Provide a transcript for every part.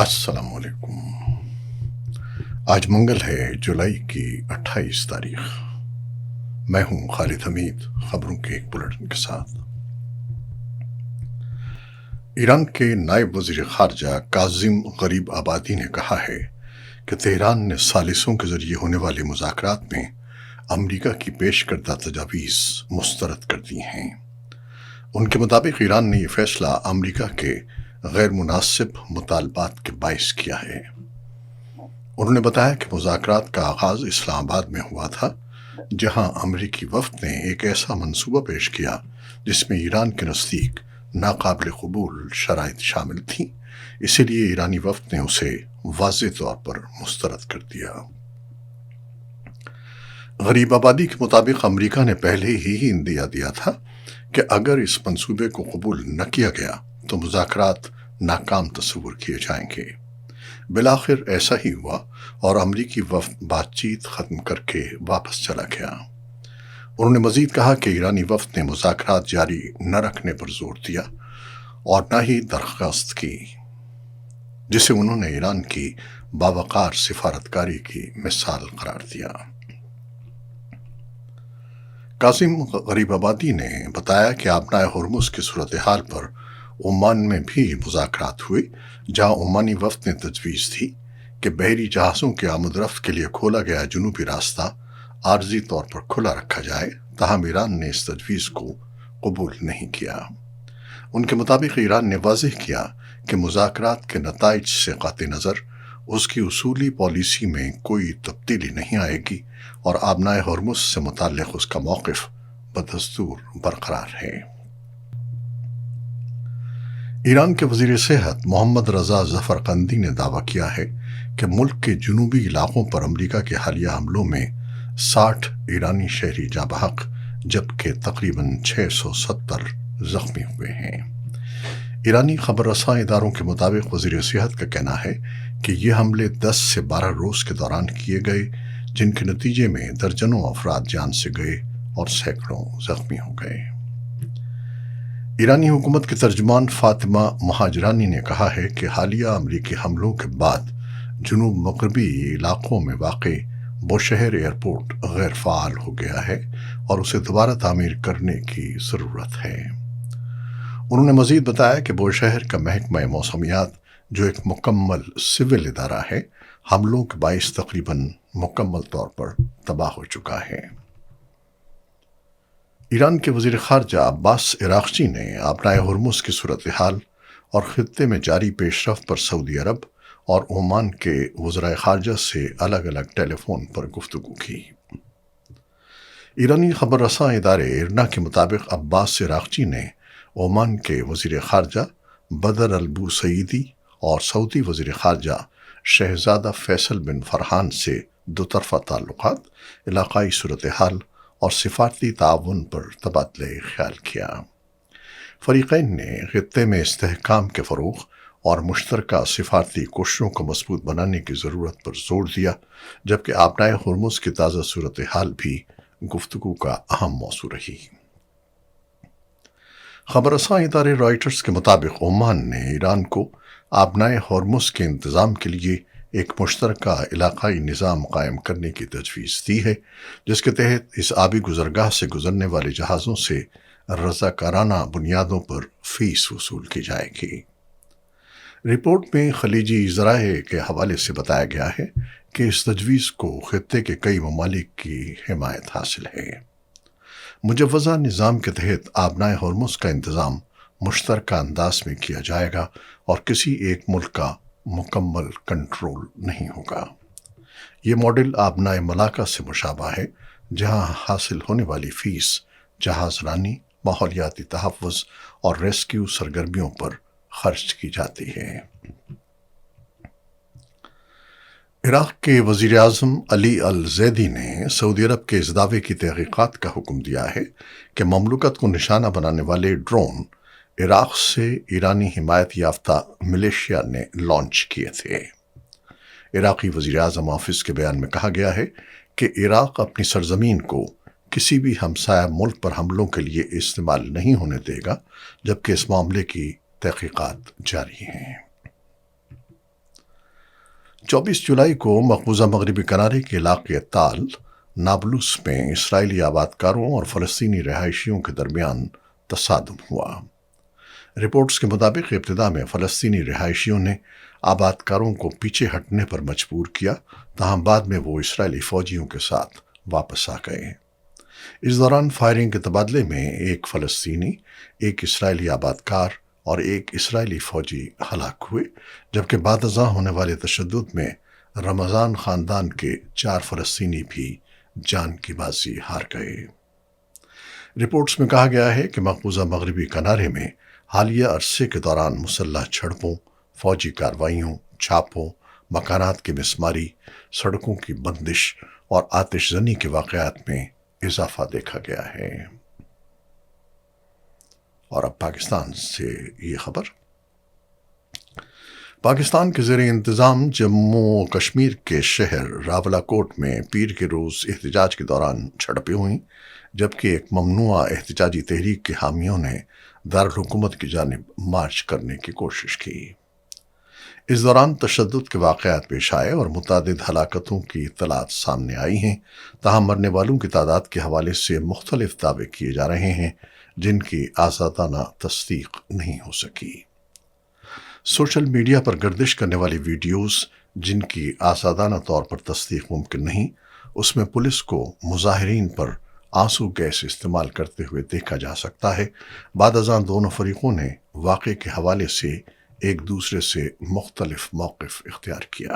السلام علیکم۔ آج منگل ہے، جولائی کی 28 تاریخ۔ میں ہوں خالد حمید، خبروں کے ایک بلیٹن کے ساتھ۔ ایران کے نائب وزیر خارجہ کاظم غریب آبادی نے کہا ہے کہ تہران نے ثالثوں کے ذریعے ہونے والے مذاکرات میں امریکہ کی پیش کردہ تجاویز مسترد کر دی ہیں۔ ان کے مطابق ایران نے یہ فیصلہ امریکہ کے غیر مناسب مطالبات کے باعث کیا ہے۔ انہوں نے بتایا کہ مذاکرات کا آغاز اسلام آباد میں ہوا تھا، جہاں امریکی وفد نے ایک ایسا منصوبہ پیش کیا جس میں ایران کے نزدیک ناقابل قبول شرائط شامل تھیں، اسی لیے ایرانی وفد نے اسے واضح طور پر مسترد کر دیا۔ غریب آبادی کے مطابق امریکہ نے پہلے ہی اندیا دیا تھا کہ اگر اس منصوبے کو قبول نہ کیا گیا تو مذاکرات ناکام تصور کیے جائیں گے۔ بالآخر ایسا ہی ہوا اور امریکی وفد بات چیت ختم کر کے واپس چلا گیا۔ انہوں نے مزید کہا کہ ایرانی وفد نے مذاکرات جاری نہ رکھنے پر زور دیا اور نہ ہی درخواست کی، جسے انہوں نے ایران کی باوقار سفارتکاری کی مثال قرار دیا۔ کاظم غریب آبادی نے بتایا کہ آبنائے ہرمز کی صورتحال پر عمان میں بھی مذاکرات ہوئے، جہاں عمانی وفد نے تجویز دی کہ بحری جہازوں کے آمد رفت کے لیے کھولا گیا جنوبی راستہ عارضی طور پر کھلا رکھا جائے، تاہم ایران نے اس تجویز کو قبول نہیں کیا۔ ان کے مطابق ایران نے واضح کیا کہ مذاکرات کے نتائج سے قاطع نظر اس کی اصولی پالیسی میں کوئی تبدیلی نہیں آئے گی اور آبنائے ہرمز سے متعلق اس کا موقف بدستور برقرار ہے۔ ایران کے وزیر صحت محمد رضا ظفرقندی نے دعویٰ کیا ہے کہ ملک کے جنوبی علاقوں پر امریکہ کے حالیہ حملوں میں 60 ایرانی شہری جاں بحق جبکہ تقریباً 670 زخمی ہوئے ہیں۔ ایرانی خبر رساں اداروں کے مطابق وزیر صحت کا کہنا ہے کہ یہ حملے 10 سے 12 روز کے دوران کیے گئے، جن کے نتیجے میں درجنوں افراد جان سے گئے اور سینکڑوں زخمی ہو گئے۔ ایرانی حکومت کے ترجمان فاطمہ مہاجرانی نے کہا ہے کہ حالیہ امریکی حملوں کے بعد جنوب مغربی علاقوں میں واقع بوشہر ایئرپورٹ غیر فعال ہو گیا ہے اور اسے دوبارہ تعمیر کرنے کی ضرورت ہے۔ انہوں نے مزید بتایا کہ بوشہر کا محکمہ موسمیات، جو ایک مکمل سول ادارہ ہے، حملوں کے باعث تقریباً مکمل طور پر تباہ ہو چکا ہے۔ ایران کے وزیر خارجہ عباس عراقچی نے آبنائے ہرمز کی صورتحال اور خطے میں جاری پیش رفت پر سعودی عرب اور عمان کے وزرائے خارجہ سے الگ الگ ٹیلی فون پر گفتگو کی۔ ایرانی خبر رساں ادارے ایرنا کے مطابق عباس عراقچی نے عمان کے وزیر خارجہ بدر البوسعیدی اور سعودی وزیر خارجہ شہزادہ فیصل بن فرحان سے دو طرفہ تعلقات، علاقائی صورتحال اور سفارتی تعاون پر تبادلہ خیال کیا۔ فریقین نے خطے میں استحکام کے فروغ اور مشترکہ سفارتی کوششوں کو مضبوط بنانے کی ضرورت پر زور دیا، جبکہ آبنائے ہرمز کی تازہ صورتحال بھی گفتگو کا اہم موضوع رہی۔ خبر رساں ادارے رائٹرز کے مطابق عمان نے ایران کو آبنائے ہرمز کے انتظام کے لیے ایک مشترکہ علاقائی نظام قائم کرنے کی تجویز دی ہے، جس کے تحت اس آبی گزرگاہ سے گزرنے والے جہازوں سے رضاکارانہ بنیادوں پر فیس وصول کی جائے گی۔ رپورٹ میں خلیجی ذرائع کے حوالے سے بتایا گیا ہے کہ اس تجویز کو خطے کے کئی ممالک کی حمایت حاصل ہے۔ مجوزہ نظام کے تحت آبنائے ہرمز کا انتظام مشترکہ انداز میں کیا جائے گا اور کسی ایک ملک کا مکمل کنٹرول نہیں ہوگا۔ یہ ماڈل آبنائے ملاکا سے مشابہ ہے، جہاں حاصل ہونے والی فیس جہاز رانی، ماحولیاتی تحفظ اور ریسکیو سرگرمیوں پر خرچ کی جاتی ہے۔ عراق کے وزیر اعظم علی الزیدی نے سعودی عرب کے اس دعوے کی تحقیقات کا حکم دیا ہے کہ مملکت کو نشانہ بنانے والے ڈرون عراق سے ایرانی حمایت یافتہ ملیشیا نے لانچ کیے تھے۔ عراقی وزیر اعظم آفس کے بیان میں کہا گیا ہے کہ عراق اپنی سرزمین کو کسی بھی ہمسایہ ملک پر حملوں کے لیے استعمال نہیں ہونے دے گا، جبکہ اس معاملے کی تحقیقات جاری ہیں۔ 24 जुलाई को मकबूजा मगरबी किनारे के इलाके ताल नाबलुस में इसराइली आबादकारों और फ़लस्तीनी रहायशियों के दरमियान तसादुम हुआ। रिपोर्ट्स के मुताबिक इब्तिदा में फ़लस्तीनी रिहायशियों ने आबादकारों को पीछे हटने पर मजबूर किया, ताहम बाद में वो इसराइली फ़ौजियों के साथ वापस आ गए। इस दौरान फायरिंग के तबादले में एक फ़लस्तीनी, एक इसराइली आबादकार और एक इसराइली फ़ौजी हलाक हुए, जबकि बादअज़ां होने वाले तशद्दुद में रमज़ान ख़ानदान के 4 फ़लस्तीनी भी जान की बाजी हार गए। रिपोर्ट्स में कहा गया है कि मकबूजा मगरबी किनारे में हालिया अरसे के दौरान मुसल्लह झड़पों, फ़ौजी कार्रवाइयों, छापों, मकानात की मिसमारी, सड़कों की बंदिश और आतिशज़नी के वाक़यात में इजाफ़ा देखा गया है। और अब पाकिस्तान से ये खबर। पाकिस्तान के ज़ेरे इंतज़ाम जम्मू और कश्मीर के शहर रावलाकोट में पीर के रोज़ एहतजाज के दौरान झड़पें हुईं, जबकि एक ममनुआ एहतजाजी तहरीक के हामियों ने दारुल हुकूमत की जानिब मार्च करने की कोशिश की। इस दौरान तशद्दुद के वाक़यात पेश आए और मुतादिद हलाकतों की इत्तलात सामने आई हैं, ताहम मरने वालों की तादाद के हवाले से मुख्तलिफ दावे किए जा रहे हैं, जिनकी आज़ादाना तस्दीक नहीं हो सकी। सोशल मीडिया पर गर्दिश करने वाली वीडियोस जिनकी आज़ादाना तौर पर तस्दीक मुमकिन नहीं, उसमें पुलिस को मुज़ाहिरीन पर आंसू गैस इस्तेमाल करते हुए देखा जा सकता है। बादअज़ां दोनों फरीकों ने वाक़े के हवाले से एक दूसरे से मुख्तलिफ मौक़िफ़ इख्तियार किया।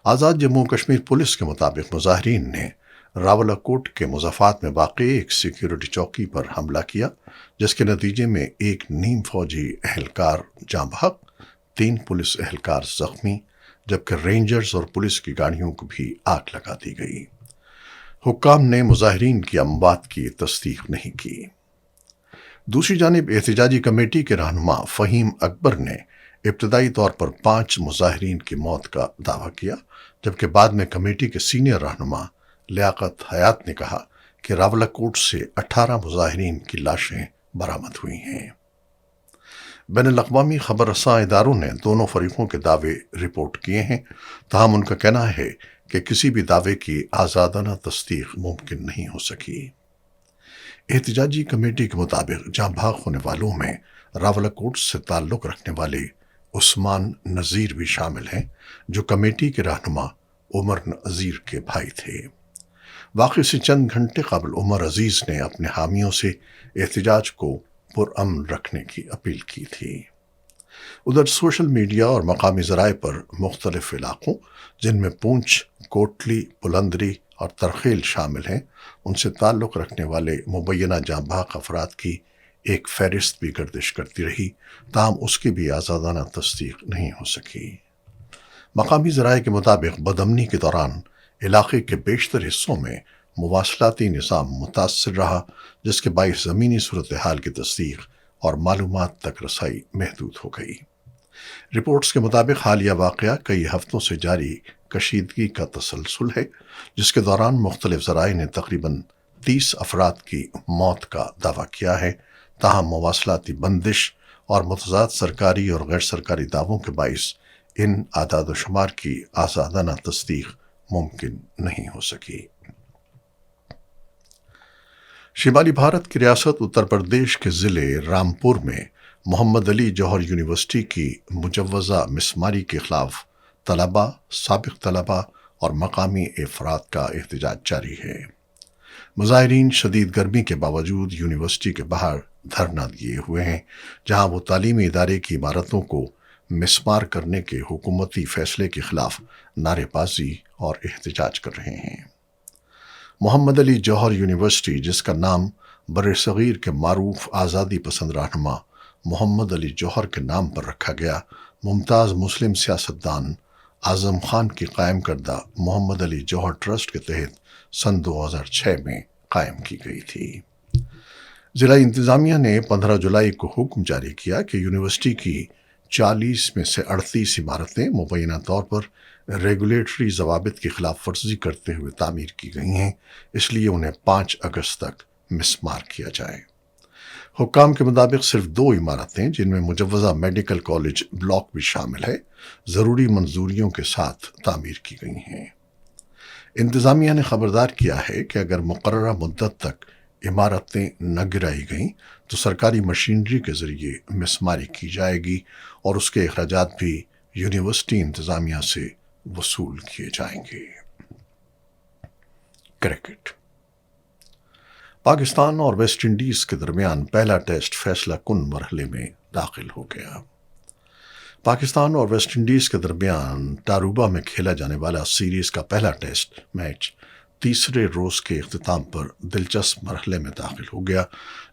आज़ाद जम्मू कश्मीर पुलिस के मुताबिक मुज़ाहिरीन ने रावलाकोट के मुज़फ़्फ़रात में वाक़ एक सिक्योरिटी चौकी पर हमला किया, जिसके नतीजे में एक नीम फ़ौजी एहलकार जाँ बहक, 3 पुलिस एहलकार ज़ख्मी, जबकि रेंजर्स और पुलिस की गाड़ियों को भी आग लगा दी गई। हुक्काम ने मुज़ाहिरीन की अमवात की तस्दीक नहीं की। दूसरी जानिब एहतजाजी कमेटी के रहनुमा फ़हीम अकबर ने इब्तदाई तौर पर 5 मुज़ाहिरीन की मौत का दावा किया, जबकि बाद में कमेटी के सीनियर रहनुमा लियाकत हयात ने कहा कि रावलाकोट से 18 मुज़ाहिरीन की लाशें बरामद हुई हैं। बैनुल-अक़वामी ख़बर रसां इदारों ने दोनों फरीकों के दावे रिपोर्ट किए हैं, ताहम उनका कहना है कि किसी भी दावे की आज़ादाना तस्दीक मुमकिन नहीं हो सकी। एहतजाजी कमेटी के मुताबिक जाँ बहक होने वालों में रावलाकोट से ताल्लुक़ रखने वाले उस्मान नज़ीर भी शामिल हैं, जो कमेटी के रहनुमा उमर नज़ीर के भाई थे। वाक़े से चंद घंटे कबल उमर अजीज़ ने अपने हामियों से एहतजाज को पुरअमन रखने की अपील की थी। उधर सोशल मीडिया और मकामी ज़राए पर मुख्तलिफ इलाक़ों, जिनमें पूंछ, कोटली, बुलंदरी और तरखेल शामिल हैं, उनसे ताल्लुक़ रखने वाले मुबैना जाँ बहक अफराद की एक फ़हरिस्त भी गर्दिश करती रही, ताहम उसकी भी आज़ादाना तस्दीक नहीं हो सकी। मकामी ज़राए के मुताबिक बदअमनी के दौरान इलाक़े के बेशतर हिस्सों में मुवासलाती निज़ाम मुतासर रहा, जिसके बाइस ज़मीनी सूरत हाल की तस्दीक और मालूमात तक रसाई महदूद हो गई। रिपोर्ट्स के मुताबिक हालिया वाक़या कई हफ्तों से जारी कशीदगी का तसलसल है, जिसके दौरान मुख्तलिफ ज़राए ने तकरीबन 30 अफराद की मौत का दावा किया है, ताहम मुवासलाती बंदिश और मुतज़ाद सरकारी और गैर सरकारी दावों के बाइस इन आदाद शुमार की आज़ादाना तस्दीक मुमकिन नहीं हो सकी। शिमाली भारत की रियासत उत्तर प्रदेश के ज़िले रामपुर में मोहम्मद अली जौहर यूनिवर्सिटी की मुजव्वज़ा मिसमारी के ख़िलाफ़ तलबा, साबिक़ तलबा और मकामी अफराद का एहतजाज जारी है। मुज़ाहिरीन शदीद गर्मी के बावजूद यूनिवर्सिटी के बाहर धरना दिए हुए हैं, जहां वो तालीमी इदारे की इमारतों को मिसमार करने के हुकूमती फ़ैसले के ख़िलाफ़ नारेबाजी और एहतजाज कर रहे हैं। मोहम्मद अली जौहर यूनिवर्सिटी, जिसका नाम बर्र-ए-सग़ीर के मारूफ आज़ादी पसंद रहनुमा मोहम्मद अली जौहर के नाम पर रखा गया, मुमताज़ मुस्लिम सियासतदान आज़म खान की कायम करदा मोहम्मद अली जौहर ट्रस्ट के तहत सन 2006 में कायम की गई थी। ज़िला इंतज़ामिया ने 15 जुलाई को हुक्म जारी किया कि यूनिवर्सिटी की 40 में से 38 इमारतें मुबैना तौर पर रेगुलेटरी ज़वाबित की खिलाफ वर्जी करते हुए तामीर की गई हैं, इसलिए उन्हें 5 अगस्त तक मिसमार किया जाए। हुक्काम के मुताबिक सिर्फ 2 इमारतें, जिनमें मुजव्वज़ा मेडिकल कॉलेज ब्लॉक भी शामिल है, ज़रूरी मंजूरियों के साथ तामीर की गई हैं। इंतज़ामिया ने खबरदार किया है कि अगर मुकर्ररा मुद्दत तक इमारतें न गिराई गईं तो सरकारी मशीनरी के ज़रिए मिसमारी की जाएगी और उसके अखराजात भी यूनिवर्सिटी इंतज़ामिया से वसूल किए जाएंगे। क्रिकेट। पाकिस्तान और वेस्ट इंडीज़ के दरमियान पहला टेस्ट फैसला कुन मरहले में दाखिल हो गया। पाकिस्तान और वेस्ट इंडीज़ के दरमियान टारूबा में खेला जाने वाला सीरीज़ का पहला टेस्ट मैच तीसरे रोज़ के इख्तिताम पर दिलचस्प मरहले में दाखिल हो गया,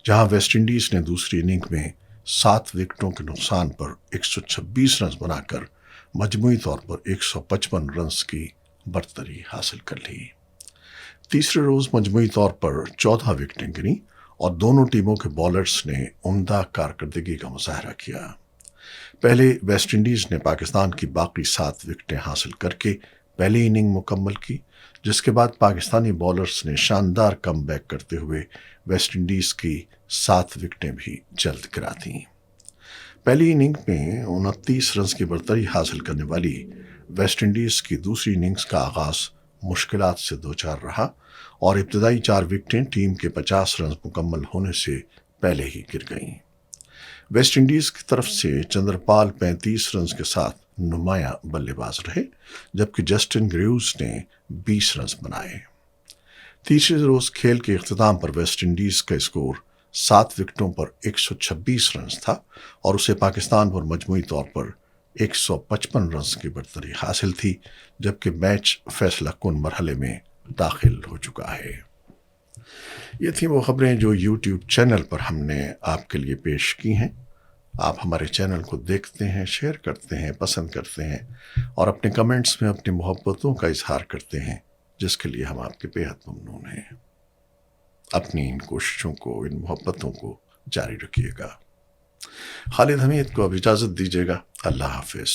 जहां वेस्ट इंडीज़ ने दूसरी इनिंग में 7 विकेटों के नुकसान पर 126 रन बनाकर मजमूई तौर पर 155 रन की बरतरी हासिल कर ली। तीसरे रोज़ मजमूई तौर पर 14 विकेटें गिरी और दोनों टीमों के बॉलर्स ने उम्दा कारकर्दगी का मुजाहरा किया। पहले वेस्ट इंडीज़ ने पाकिस्तान की बाकी 7 विकेटें हासिल करके पहली इनिंग मुकम्मल की, जिसके बाद पाकिस्तानी बॉलर्स ने शानदार कमबैक करते हुए वेस्ट इंडीज़ की 7 विकेटें भी जल्द गिरा दीं। पहली इनिंग में 29 रन की बरतरी हासिल करने वाली वेस्ट इंडीज़ की दूसरी इनिंग्स का आगाज़ मुश्किलात से दो चार रहा और इब्तदाई 4 विकेटें टीम के 50 रन मुकम्मल होने से पहले ही गिर गईं। वेस्ट इंडीज़ की तरफ से चंद्रपाल 35 रन के साथ नुमायां बल्लेबाज रहे, जबकि जस्टिन ग्रेव्स ने 20 रन बनाए। तीसरे रोज़ खेल के इख्तिताम पर वेस्ट इंडीज़ का स्कोर 7 विकेटों पर 126 रन था और उसे पाकिस्तान पर मजमूई तौर पर 155 रन की बरतरी हासिल थी, जबकि मैच फैसला कुन मरहले में दाखिल हो चुका है। ये थी वो खबरें जो यूट्यूब चैनल पर हमने आपके लिए पेश की हैं। आप हमारे चैनल को देखते हैं, शेयर करते हैं, पसंद करते हैं और अपने कमेंट्स में अपनी मोहब्बतों का इजहार करते हैं, जिसके लिए हम आपके बेहद ममनून हैं। अपनी इन कोशिशों को, इन मोहब्बतों को जारी रखिएगा। खालिद हमीद को अब इजाज़त दीजिएगा। अल्लाह हाफिज़।